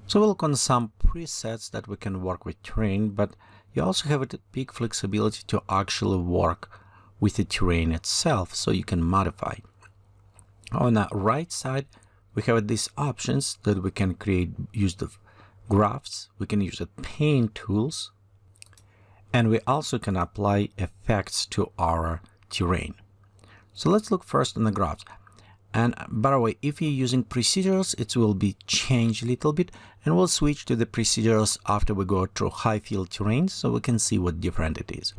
So we'll look on some presets that we can work with terrain, but you also have a big flexibility to actually work with the terrain itself, so you can modify. On the right side, we have these options that we can use the graphs, we can use the paint tools, and we also can apply effects to our terrain. So let's look first on the graphs. And by the way, if you're using procedurals, it will be changed a little bit, and we'll switch to the procedurals after we go through high field terrain, so we can see what different it is.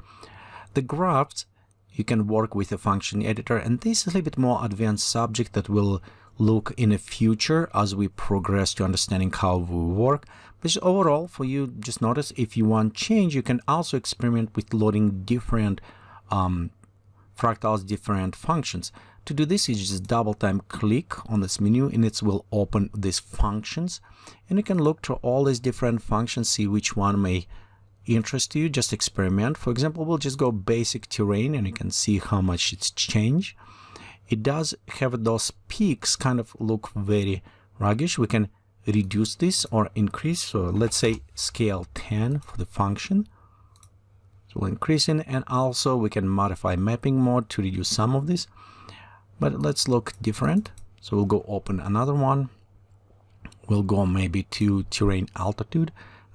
The graphs, you can work with a function editor, and this is a little bit more advanced subject that will look in the future as we progress to understanding how we work. But overall, for you, just notice if you want change, you can also experiment with loading different fractals, different functions. To do this, you just double time click on this menu and it will open these functions, and you can look through all these different functions, see which one may interest you, just experiment. For example, we'll just go basic terrain and you can see how much it's changed. It does have those peaks kind of look very ruggish. We can reduce this or increase. So let's say scale 10 for the function. So we'll increase it, and also we can modify mapping mode to reduce some of this. But let's look different. So we'll go open another one. We'll go maybe to terrain altitude.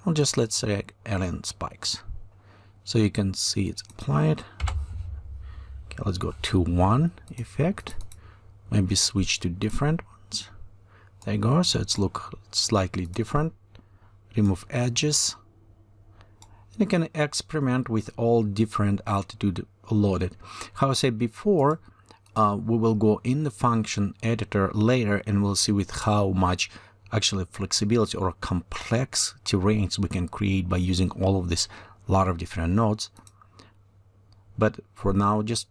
I'll just, let's say, alien spikes. So you can see it's applied. Okay, let's go to 1 effect. Maybe switch to different ones. There you go. So it's look slightly different. Remove edges. And you can experiment with all different altitude loaded. How I said before, we will go in the function editor later and we'll see with how much actually flexibility or complex terrains we can create by using all of this lot of different nodes. But for now, just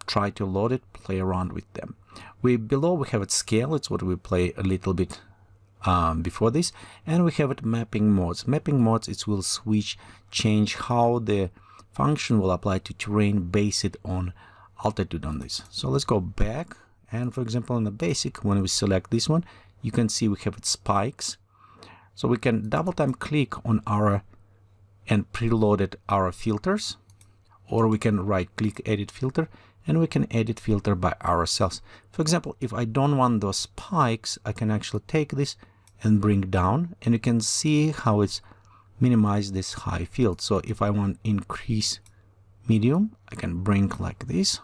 try to load it, play around with them. Below we have it scale, it's what we play a little bit before this, and we have it mapping modes. Mapping modes, it will change how the function will apply to terrain based on altitude on this. So let's go back, and for example in the basic, when we select this one, you can see we have it spikes. So we can double time click on our and preloaded our filters, or we can right click edit filter, and we can edit filter by ourselves. For example, if I don't want those spikes, I can actually take this and bring down, and you can see how it's minimize this high field. So if I want increase medium, I can bring like this,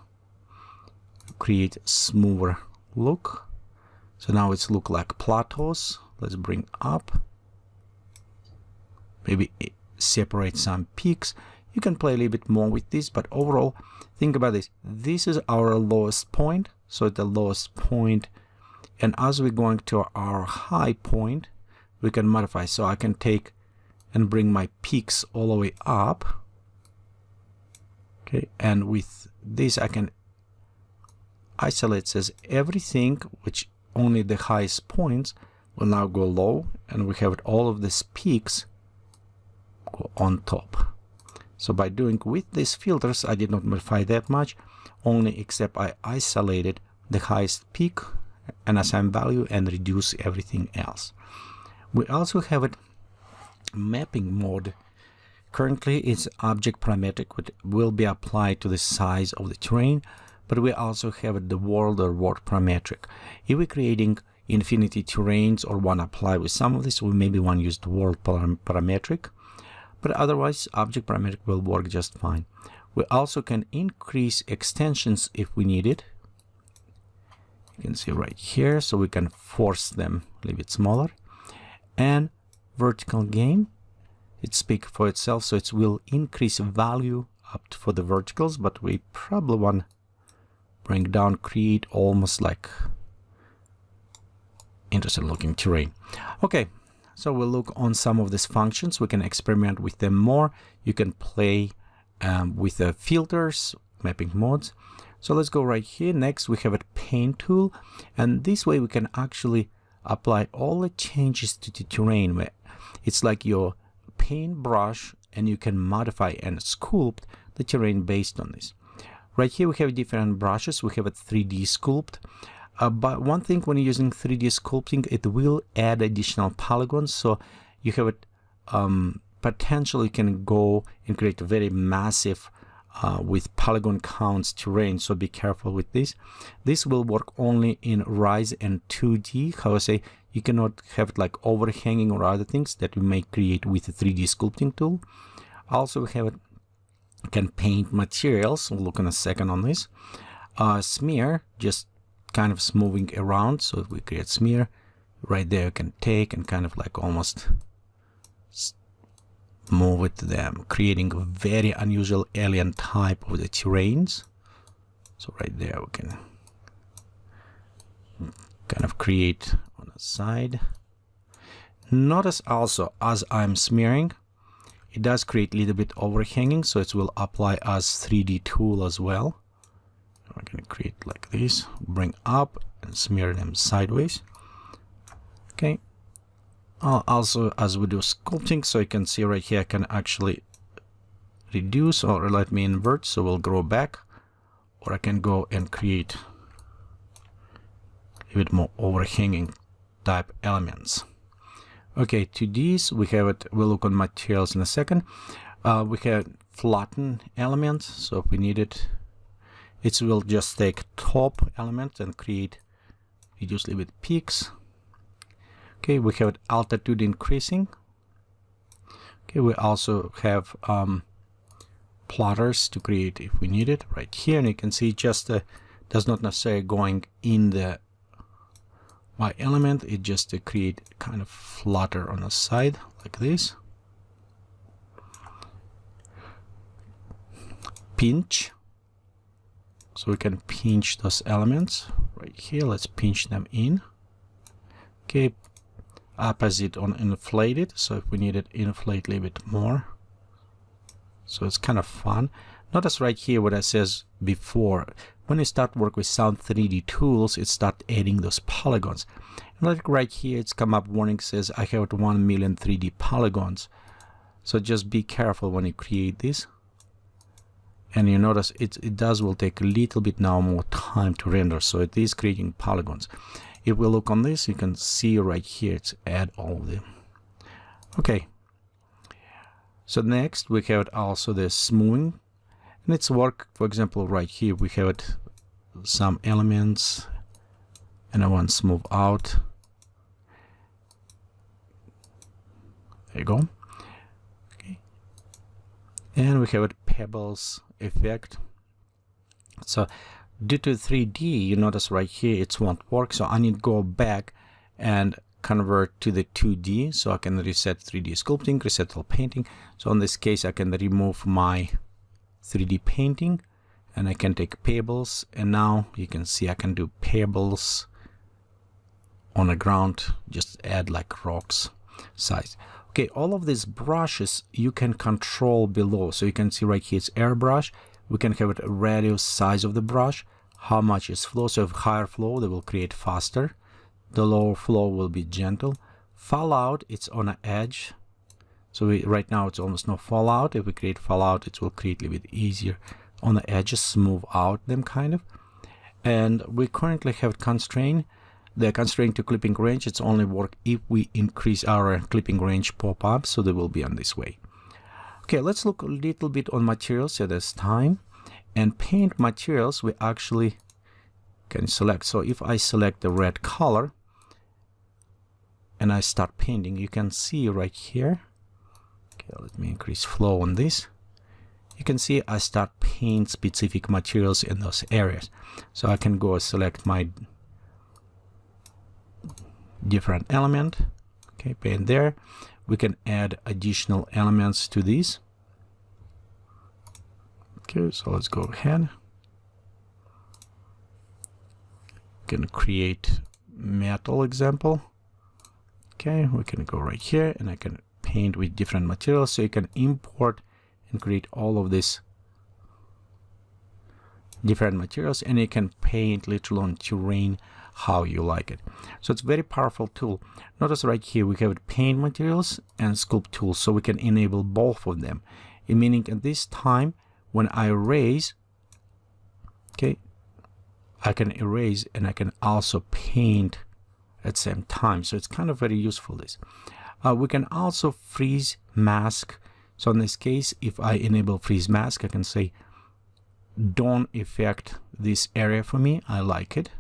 create a smoother look. So now it's look like plateaus. Let's bring up, maybe separate some peaks. You can play a little bit more with this, but overall, think about this. This is our lowest point, so at the lowest point, and as we're going to our high point, we can modify. So I can take and bring my peaks all the way up. Okay, and with this I can isolate, says everything, which only the highest points will now go low, and we have all of these peaks go on top. So by doing with these filters, I did not modify that much, only except I isolated the highest peak and assign value and reduce everything else. We also have it mapping mode. Currently it's object parametric, which will be applied to the size of the terrain, but we also have the world or world parametric. If we're creating infinity terrains or want to apply with some of this, we maybe want to use the world parametric, but otherwise object parametric will work just fine. We also can increase extensions if we need it. You can see right here, so we can force them a little bit smaller. And vertical gain, it speaks for itself, so it will increase value up for the verticals, but we probably want to bring down, create almost like interesting looking terrain. Okay, so we'll look on some of these functions. We can experiment with them more. You can play with the filters, mapping modes. So let's go right here. Next we have a paint tool, and this way we can actually apply all the changes to the terrain. Where it's like your paintbrush, and you can modify and sculpt the terrain based on this. Right here we have different brushes. We have a 3D sculpt. But one thing, when you're using 3D sculpting, it will add additional polygons. So you have it potentially can go and create a very massive with polygon counts terrain. So be careful with this. This will work only in Rise and 2D. How I say, you cannot have it like overhanging or other things that you may create with a 3D sculpting tool. Also, we have it can paint materials. We'll look in a second on this. Smear, just kind of smoothing around. So if we create smear, right there you can take and kind of like almost move it to them, creating a very unusual alien type of the terrains. So right there we can kind of create on the side. Notice also as I'm smearing, it does create a little bit overhanging, so it will apply as 3D tool as well. We're going to create like this, bring up and smear them sideways. Okay. Also, as we do sculpting, so you can see right here, I can actually reduce or let me invert, so we'll grow back, or I can go and create a bit more overhanging type elements. Okay, to these we have it. We'll look on materials in a second. We have flatten elements, so if we need it, it will just take top element and create reduce a little bit peaks. Okay, we have altitude increasing. Okay, we also have plotters to create if we need it right here, and you can see just does not necessarily going in the Y element, it just to create kind of flutter on the side like this. Pinch, so we can pinch those elements right here. Let's pinch them in. Okay, opposite on inflated, so if we need it inflate a little bit more, so it's kind of fun. Notice right here what I says before, when you start work with some 3D tools, it start adding those polygons. And like right here, it's come up warning says I have 1 million 3D polygons. So just be careful when you create this. And you notice it will take a little bit now more time to render, so it is creating polygons. If we look on this, you can see right here, it's add all of them. Okay. So next we have also the smoothing. And it's work, for example, right here we have it, some elements, and I want smooth out. There you go. Okay. And we have it pebbles effect. So due to 3D, you notice right here it won't work, so I need to go back and convert to the 2D, so I can reset 3D sculpting, reset all painting. So in this case I can remove my 3D painting and I can take payables, and now you can see I can do payables on the ground, just add like rocks size. Okay, all of these brushes you can control below, so you can see right here it's airbrush. We can have it a radius size of the brush, how much is flow. So if higher flow, they will create faster, the lower flow will be gentle. Fallout, it's on an edge, so right now it's almost no fallout. If we create fallout, it will create a little bit easier on the edges, smooth out them kind of. And we currently have constraint. The constraint to clipping range, it's only work if we increase our clipping range pop-up, so they will be on this way. Okay, let's look a little bit on materials at this time. And paint materials, we actually can select. So if I select the red color and I start painting, you can see right here. Okay, let me increase flow on this. You can see I start paint specific materials in those areas. So I can go select my different element. Okay, paint there. We can add additional elements to these. Okay, so let's go ahead. Can create metal example. Okay, we can go right here and I can paint with different materials, so you can import and create all of this different materials, and you can paint literally on terrain how you like it. So it's a very powerful tool. Notice right here we have paint materials and sculpt tools, so we can enable both of them. Meaning at this time when I raise, Okay, I can erase and I can also paint at the same time, so it's kind of very useful. This we can also freeze mask. So in this case, if I enable freeze mask, I can say don't affect this area for me, I like it.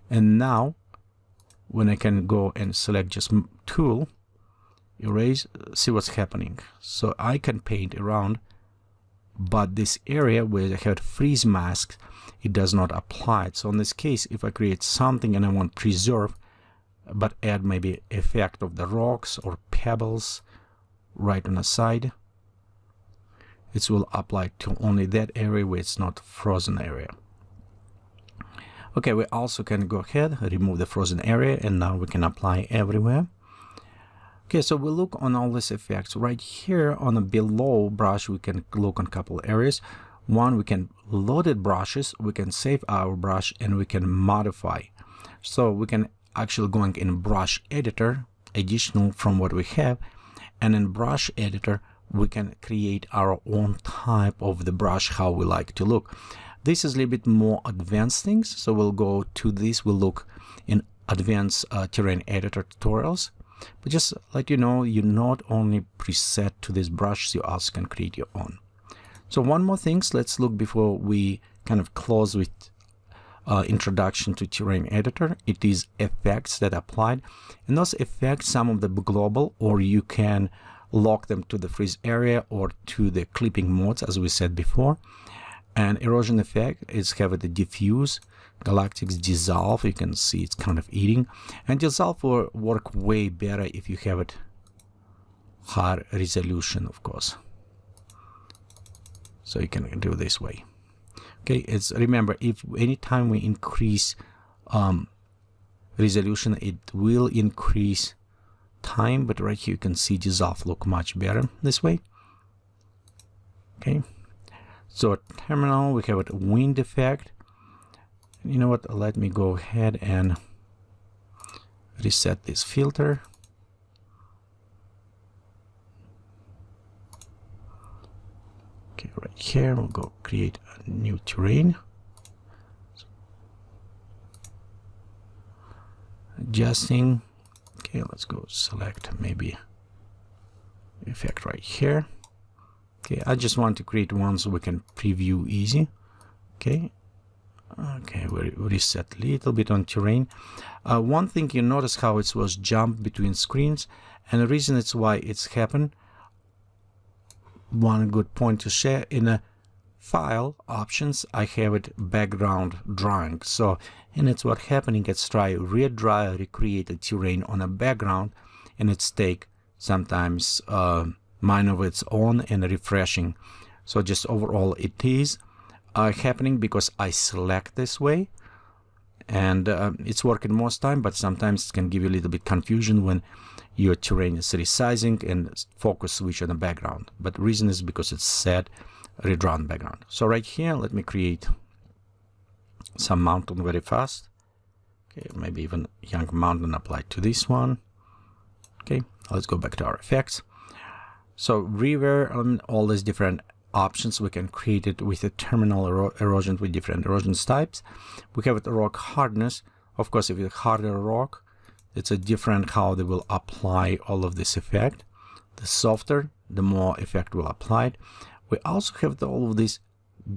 And now when I can go and select just tool, erase, see what's happening. So I can paint around, but this area where I have freeze mask, it does not apply. So in this case, if I create something and I want preserve, but add maybe effect of the rocks or pebbles right on the side, it will apply to only that area where it's not frozen area. Okay, we also can go ahead, remove the frozen area, and now we can apply everywhere. Okay, so we look on all these effects. Right here on the below brush, we can look on a couple areas. One, we can loaded brushes, we can save our brush, and we can modify. So we can actually going in brush editor, additional from what we have, and in brush editor, we can create our own type of the brush, how we like to look. This is a little bit more advanced things, so we'll go to this. We'll look in advanced terrain editor tutorials. But just let you know, you not only preset to these brushes, you also can create your own. So one more thing, let's look before we kind of close with introduction to terrain editor. It is effects that applied, and those effects, some of them global, or you can lock them to the freeze area or to the clipping modes, as we said before. And erosion effect is have the diffuse, galactics dissolve. You can see it's kind of eating, and dissolve will work way better if you have it higher resolution, of course. So you can do this way. Okay, it's remember, if anytime we increase resolution, it will increase time, but right here you can see dissolve look much better this way. Okay, so terminal, we have a wind effect. You know what, let me go ahead and reset this filter. Okay, right here we'll go create a new terrain. Adjusting. Okay, let's go select maybe effect right here. Okay, I just want to create one so we can preview easy. Okay, we reset a little bit on terrain. One thing, you notice how it was jump between screens, and the reason it's why it's happened. One good point to share, in a file options I have it background drawing. So, and it's what happening, it's try redry, recreate a terrain on a background, and it's take sometimes mind of its own and refreshing. So just overall it is happening because I select this way, and it's working most time, but sometimes it can give you a little bit confusion when your terrain is resizing and focus switch on the background. But the reason is because it's set redrawn background. So right here, let me create some mountain very fast. Okay, maybe even young mountain applied to this one. Okay, let's go back to our effects. So river, all these different options, we can create it with a terminal erosion with different erosion types. We have the rock hardness. Of course, if it's harder rock, it's a different how they will apply all of this effect. The softer, the more effect will apply. We also have all of these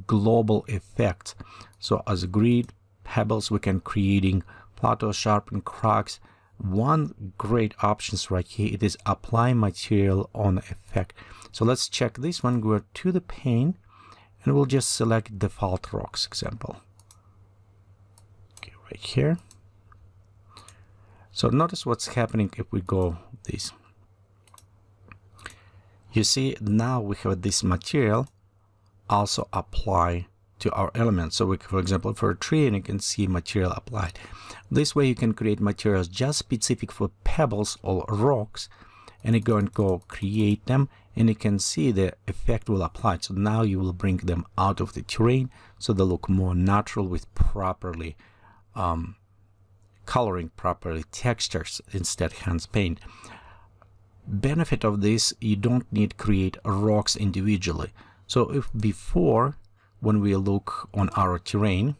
global effects. So as a grid, pebbles, we can creating plateau, sharpen, cracks. One great options right here, it is apply material on effect. So let's check this one. Go to the pane and we'll just select default rocks example. Okay, right here. So notice what's happening if we go this. You see now we have this material also apply to our elements. So we, for example, for a tree, and you can see material applied. This way you can create materials just specific for pebbles or rocks, and you go and go create them, and you can see the effect will apply. So now you will bring them out of the terrain so they look more natural with properly coloring, properly textures instead hands paint. Benefit of this, you don't need create rocks individually. So if before when we look on our terrain,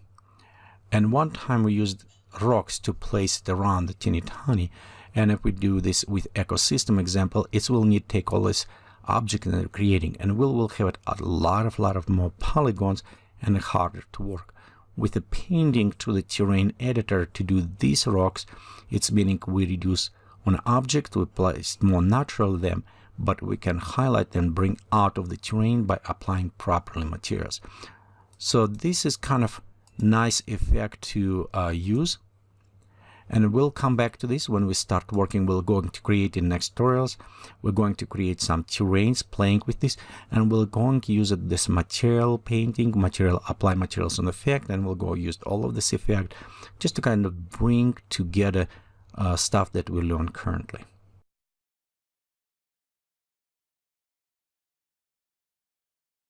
and one time we used rocks to place it around the teeny tiny, and if we do this with ecosystem example, it will need to take all this object that we're creating, and we'll have it a lot of more polygons and harder to work. With the painting to the terrain editor to do these rocks, it's meaning we reduce on object, we place more natural them, but we can highlight and bring out of the terrain by applying properly materials. So this is kind of nice effect to use, and we'll come back to this when we start working. We're going to create in next tutorials. We're going to create some terrains playing with this, and we're going to use this material painting, apply materials on effect, and we'll go use all of this effect just to kind of bring together stuff that we learn currently.